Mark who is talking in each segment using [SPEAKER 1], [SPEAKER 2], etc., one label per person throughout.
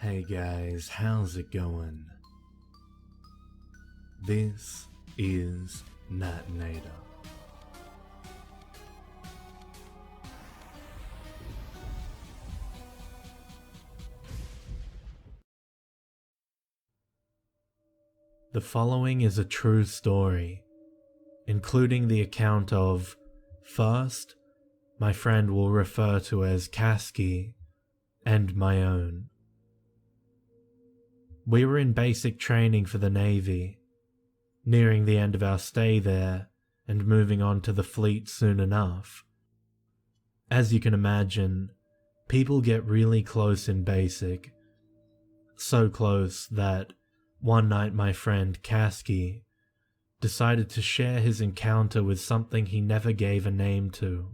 [SPEAKER 1] Hey guys, how's it going? This is Natenator. The following is a true story, including the account of, first, my friend will refer to as Kaskie, and my own. We were in basic training for the Navy, nearing the end of our stay there and moving on to the fleet soon enough. As you can imagine, people get really close in basic, so close that one night my friend Kaskie decided to share his encounter with something he never gave a name to.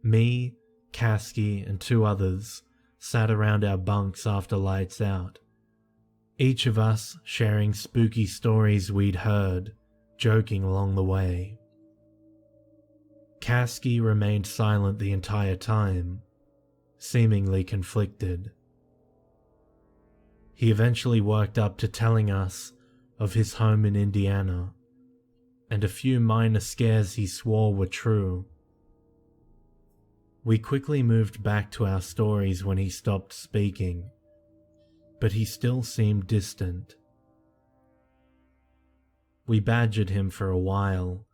[SPEAKER 1] Me, Kaskie, and two others sat around our bunks after lights out, each of us sharing spooky stories we'd heard, joking along the way. Kaskie remained silent the entire time, seemingly conflicted. He eventually worked up to telling us of his home in Indiana, and a few minor scares he swore were true. We quickly moved back to our stories when he stopped speaking, but he still seemed distant. We badgered him for a while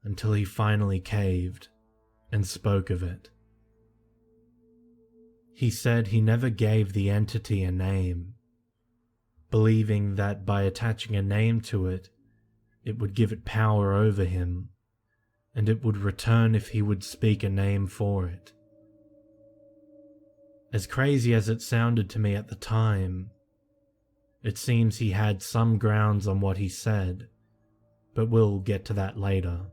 [SPEAKER 1] until he finally caved and spoke of it. He said he never gave the entity a name, believing that by attaching a name to it, it would give it power over him, and it would return if he would speak a name for it. As crazy as it sounded to me at the time, it seems he had some grounds on what he said, but we'll get to that later.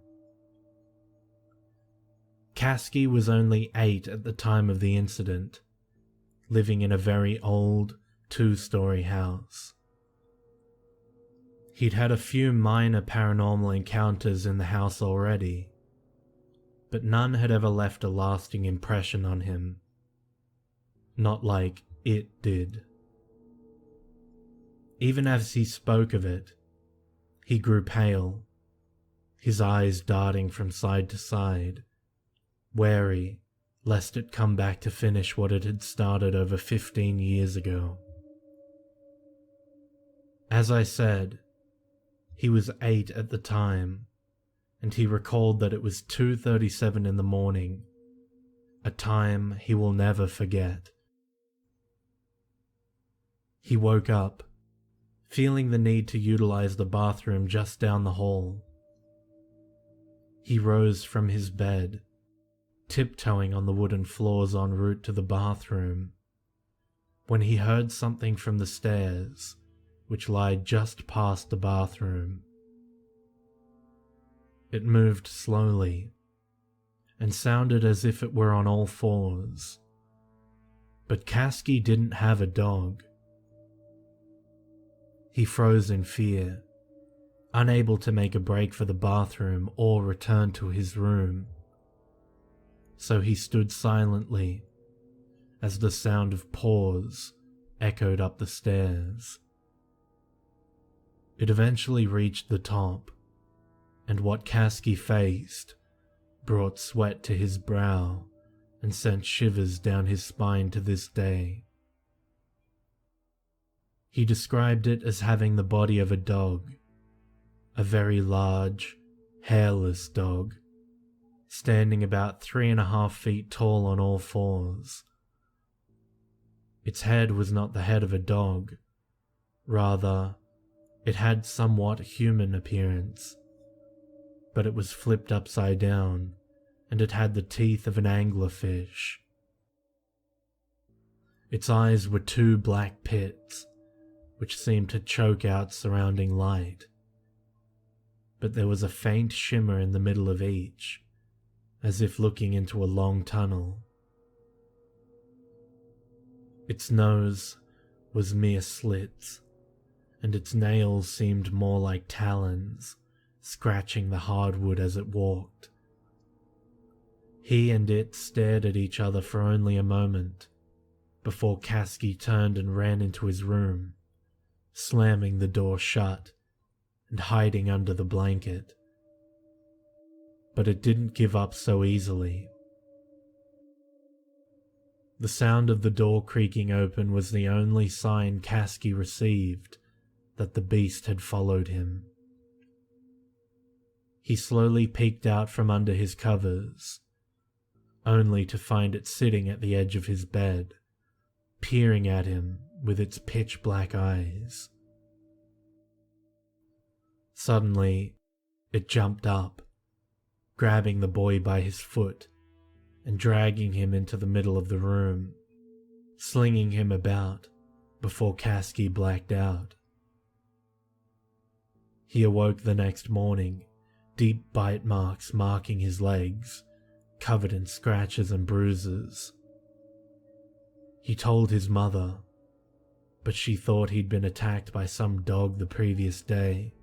[SPEAKER 1] Kaskie was only 8 at the time of the incident, living in a very old, 2-story house. He'd had a few minor paranormal encounters in the house already, but none had ever left a lasting impression on him. Not like it did. Even as he spoke of it, he grew pale, his eyes darting from side to side, wary lest it come back to finish what it had started over 15 years ago. As I said, he was 8 at the time, and he recalled that it was 2:37 in the morning, a time he will never forget. He woke up, feeling the need to utilize the bathroom just down the hall. He rose from his bed, tiptoeing on the wooden floors en route to the bathroom, when he heard something from the stairs, which lied just past the bathroom. It moved slowly, and sounded as if it were on all fours. But Kaskie didn't have a dog. He froze in fear, unable to make a break for the bathroom or return to his room. So he stood silently as the sound of paws echoed up the stairs. It eventually reached the top, and what Kaskie faced brought sweat to his brow and sent shivers down his spine to this day. He described it as having the body of a dog, a very large, hairless dog, standing about 3.5 feet tall on all fours. Its head was not the head of a dog, rather, it had somewhat human appearance, but it was flipped upside down, and it had the teeth of an anglerfish. Its eyes were 2 black pits, which seemed to choke out surrounding light, but there was a faint shimmer in the middle of each, as if looking into a long tunnel. Its nose was mere slits, and its nails seemed more like talons, scratching the hardwood as it walked. He and it stared at each other for only a moment, before Kaskie turned and ran into his room, slamming the door shut and hiding under the blanket. But it didn't give up so easily. The sound of the door creaking open was the only sign Kaskie received that the beast had followed him. He slowly peeked out from under his covers, only to find it sitting at the edge of his bed, peering at him with its pitch-black eyes. Suddenly, it jumped up, grabbing the boy by his foot and dragging him into the middle of the room, slinging him about before Kaskie blacked out. He awoke the next morning, deep bite marks marking his legs, covered in scratches and bruises. He told his mother, but she thought he'd been attacked by some dog the previous day,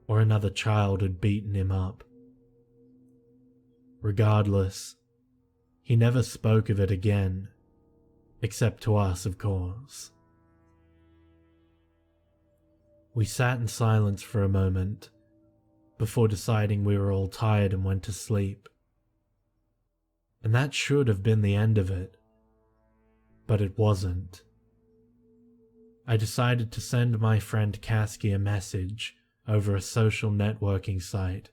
[SPEAKER 1] or another child had beaten him up. Regardless, he never spoke of it again, except to us, of course. We sat in silence for a moment, before deciding we were all tired and went to sleep. And that should have been the end of it, but it wasn't. I decided to send my friend Kaskie a message over a social networking site,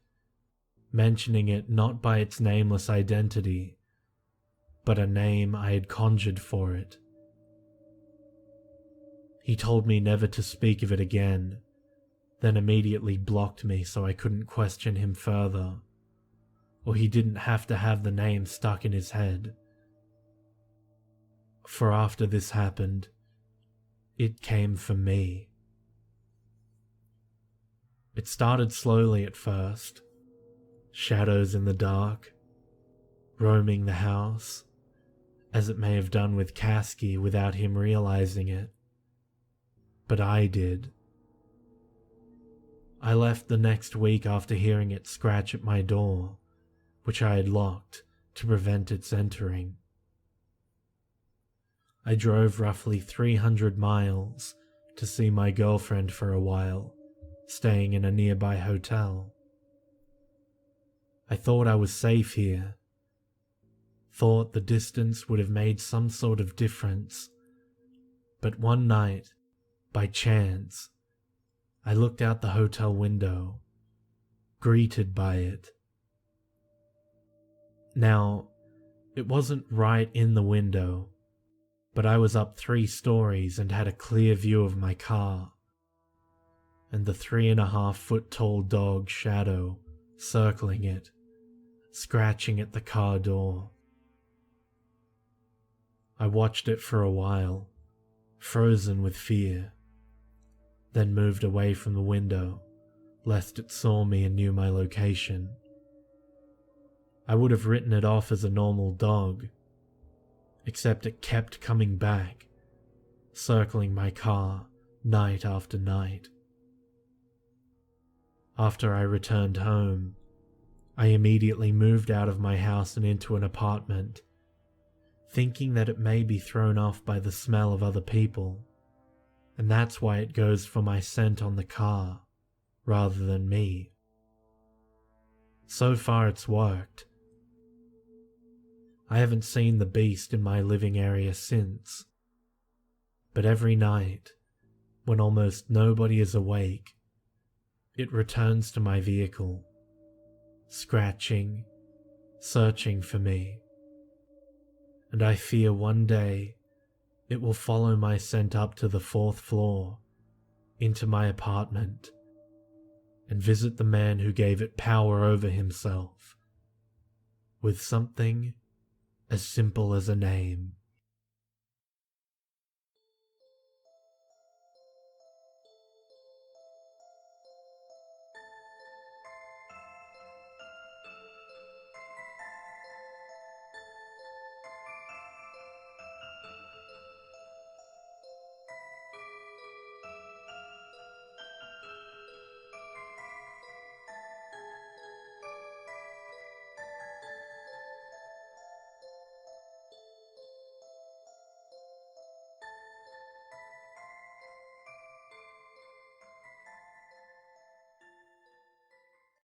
[SPEAKER 1] mentioning it not by its nameless identity, but a name I had conjured for it. He told me never to speak of it again, then immediately blocked me so I couldn't question him further, or he didn't have to have the name stuck in his head. For after this happened, it came for me. It started slowly at first, shadows in the dark, roaming the house, as it may have done with Kaskie without him realizing it. But I did. I left the next week after hearing it scratch at my door, which I had locked to prevent its entering. I drove roughly 300 miles to see my girlfriend for a while, staying in a nearby hotel. I thought I was safe here, thought the distance would have made some sort of difference, but one night, by chance, I looked out the hotel window, greeted by it. Now, it wasn't right in the window, but I was up 3 stories and had a clear view of my car, and the 3.5-foot tall dog Shadow circling it, scratching at the car door. I watched it for a while, frozen with fear, then moved away from the window, lest it saw me and knew my location. I would have written it off as a normal dog, except it kept coming back, circling my car night after night. After I returned home, I immediately moved out of my house and into an apartment, thinking that it may be thrown off by the smell of other people, and that's why it goes for my scent on the car, rather than me. So far it's worked. I haven't seen the beast in my living area since, but every night, when almost nobody is awake, it returns to my vehicle, scratching, searching for me. And I fear one day it will follow my scent up to the 4th floor, into my apartment, and visit the man who gave it power over himself, with something as simple as a name.